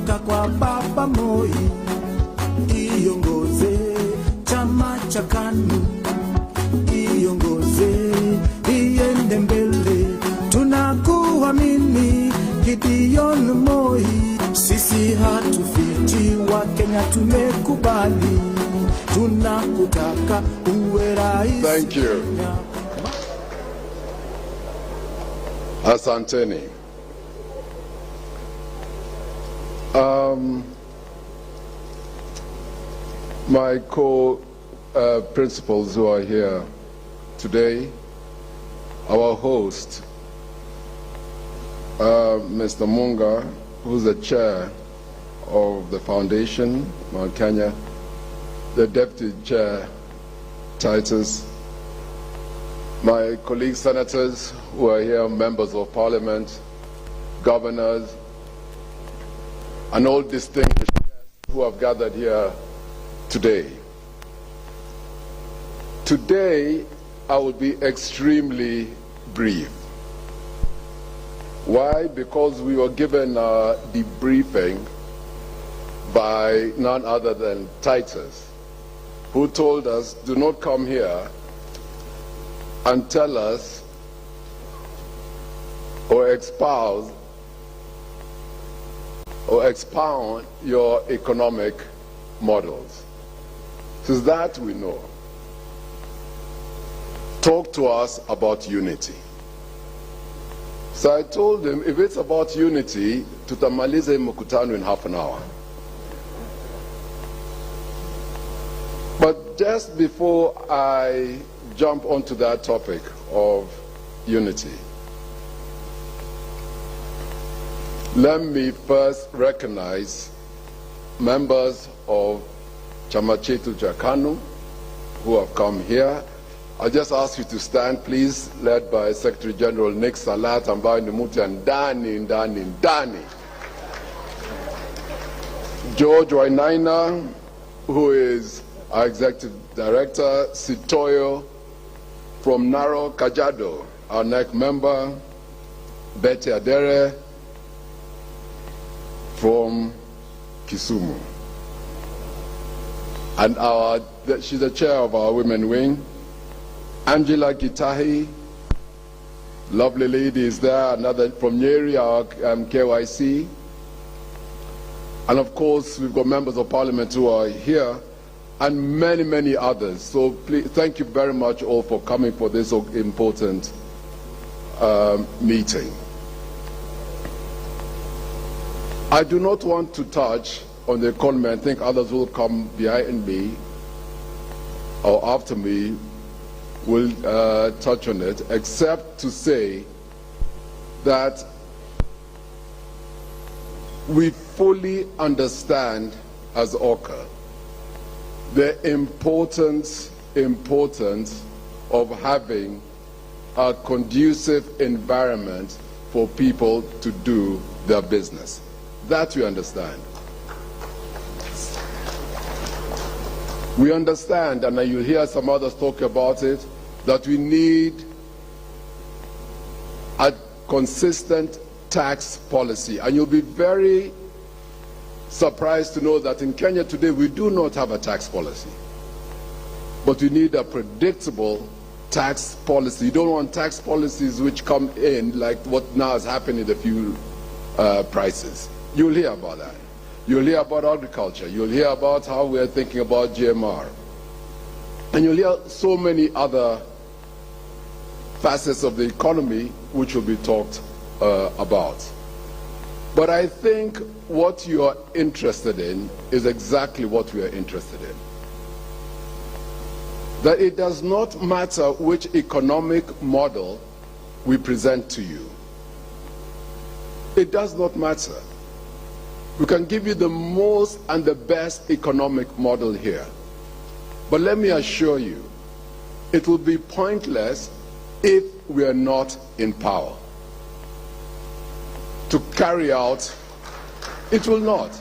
kutoka kwa Baba Moi, iongoze chama cha KANU, iongoze iende mbele. Tunakuamini Gideon Moi, sisi hatufichi, wa Kenya tumekubali, tunakutaka uwe rais. Thank you. Asanteni. My co-principals who are here today, our host, Mr. Munga, who's the chair of the foundation, Mount Kenya, the deputy chair, Titus, my colleague senators who are here, members of parliament, governors, and all distinguished guests who have gathered here today. Today, I will be extremely brief. Why? Because we were given a debriefing by none other than Titus, who told us, do not come here and tell us or espouse or expound your economic models. Since that we know. Talk to us about unity. So I told him, if it's about unity, tutamalize mkutano in half an hour. But just before I jump onto that topic of unity, let me first recognize members of Chama Chetu cha KANU who have come here. I'll just ask you to stand, please, led by Secretary General Nick Salat, ambaye ni mtu ndani. George Wainaina, who is our Executive Director, Sitoyo from Narok, Kajiado, our NEC member, Betty Adere from Kisumu. And she's the chair of our women wing. Angela Gitahi, lovely lady, is there, another from Nyeri, our KYC. And of course, we've got members of parliament who are here, and many, many others. So please, thank you very much all for coming for this important meeting. I do not want to touch on the economy. I think others will come behind me or after me will touch on it, except to say that we fully understand as OCA the importance of having a conducive environment for people to do their business. That we understand. We understand, and you'll hear some others talk about it, that we need a consistent tax policy. And you'll be very surprised to know that in Kenya today we do not have a tax policy. But we need a predictable tax policy. You don't want tax policies which come in like what now is happening in the fuel prices. You'll hear about that. You'll hear about agriculture. You'll hear about how we're thinking about GMR. And you'll hear so many other facets of the economy which will be talked about. But I think what you are interested in is exactly what we are interested in. That it does not matter which economic model we present to you. It does not matter. We can give you the most and the best economic model here. But let me assure you, it will be pointless if we are not in power to carry out, it will not,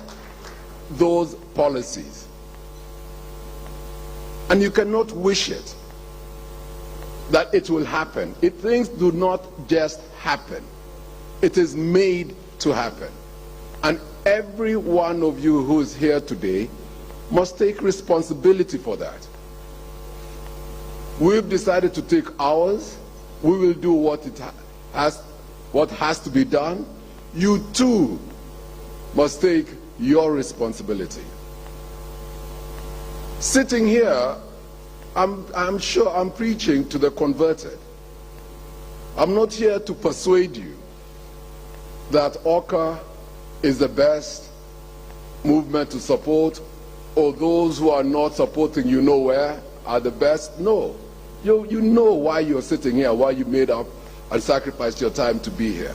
those policies. And you cannot wish it, that it will happen. Things do not just happen. It is made to happen. And every one of you who is here today must take responsibility for that. We've decided to take ours. We will do what has to be done. You too must take your responsibility. Sitting here, I'm sure I'm preaching to the converted. I'm not here to persuade you that OCA is the best movement to support, or those who are not supporting you nowhere are the best. No. You know why you're sitting here, why you made up and sacrificed your time to be here.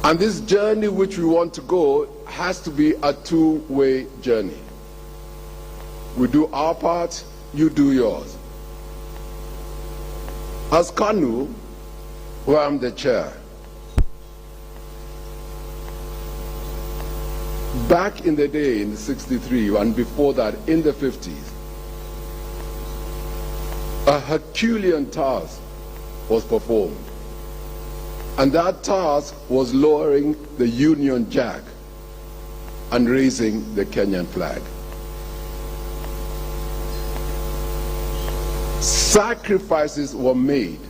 And this journey which we want to go has to be a two-way journey. We do our part, you do yours. As KANU, where I'm the chair, back in the day in '63 and before that in the '50s, a Herculean task was performed. And that task was lowering the Union Jack and raising the Kenyan flag. Sacrifices were made.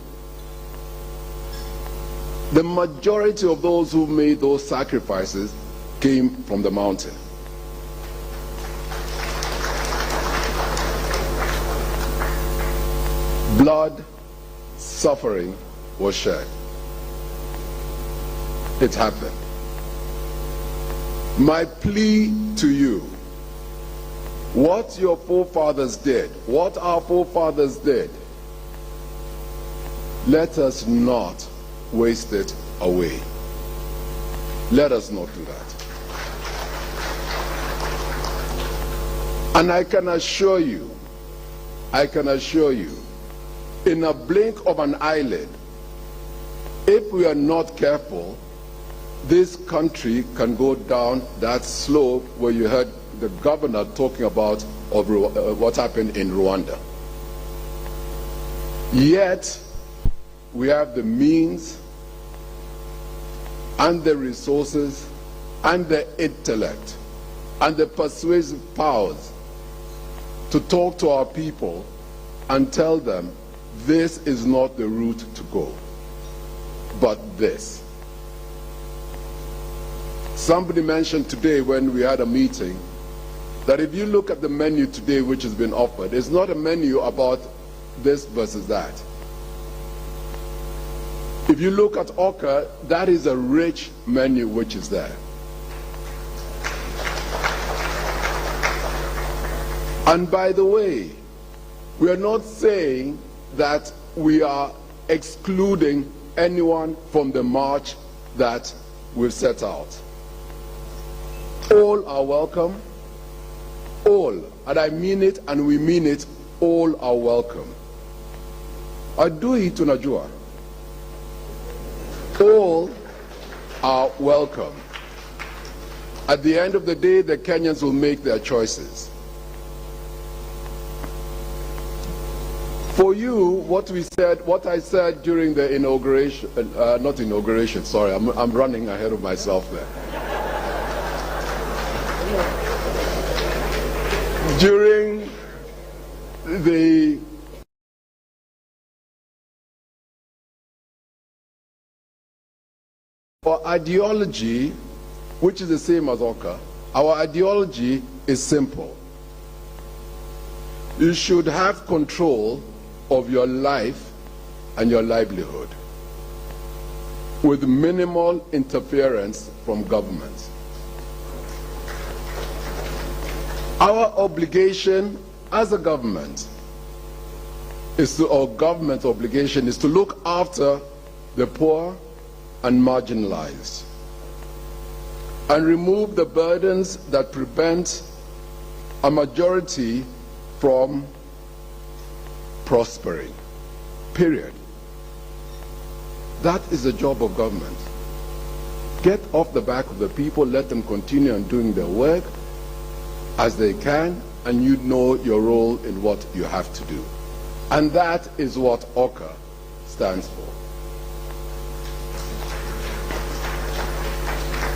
The majority of those who made those sacrifices came from the mountain. Blood, suffering was shed. It happened. My plea to you, what your forefathers did, what our forefathers did, let us not waste it away. Let us not do that. And I can assure you, in a blink of an eyelid, if we are not careful, this country can go down that slope where you heard the governor talking about what happened in Rwanda. Yet, we have the means and the resources and the intellect and the persuasive powers to talk to our people and tell them this is not the route to go, but this. Somebody mentioned today when we had a meeting that if you look at the menu today which has been offered, it's not a menu about this versus that. If you look at OCA, that is a rich menu which is there. And by the way, we are not saying that we are excluding anyone from the march that we've set out. All are welcome. All, and I mean it and we mean it, all are welcome. Adui tunajua. All are welcome. At the end of the day, the Kenyans will make their choices. For you, what I said during the inauguration, not inauguration, sorry, I'm running ahead of myself there. During the our ideology, which is the same as OCA, our ideology is simple. You should have control of your life and your livelihood with minimal interference from government. Our obligation as a government government obligation is to look after the poor and marginalized and remove the burdens that prevent a majority from prospering. Period. That is the job of government. Get off the back of the people, let them continue on doing their work as they can, and you know your role in what you have to do. And that is what OCA stands for.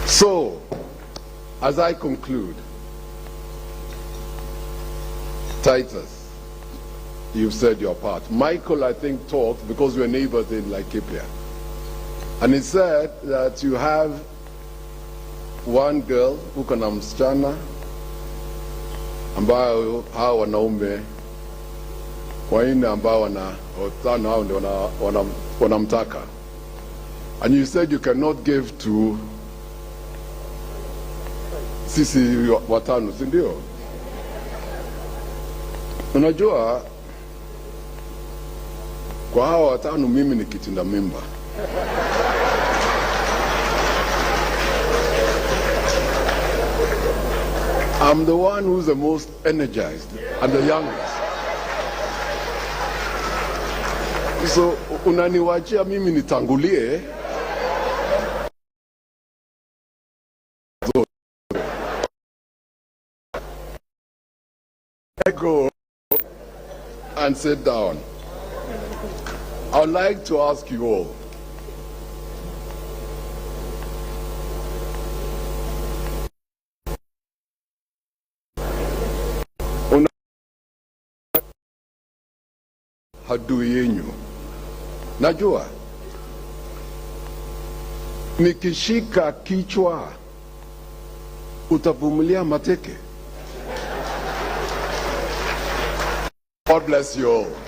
So, as I conclude, Titus, you've said your part. Michael, I think, talked because we're neighbors in Laikipia. And he said that you have one girl who kana msichana ambao hao wanaume waine ambao watano hao ndio wanamtaka. And you said you cannot give to sisi watano, si ndio? Unajua kwa hao watano mimi ni kitinda mimba. I'm the one who's the most energized and the youngest. So unaniwachia mimi nitangulie. So, I go and sit down. I would like to ask you all, adui yenyu. Najua nikishika kichwa utavumilia mateke. God bless you all.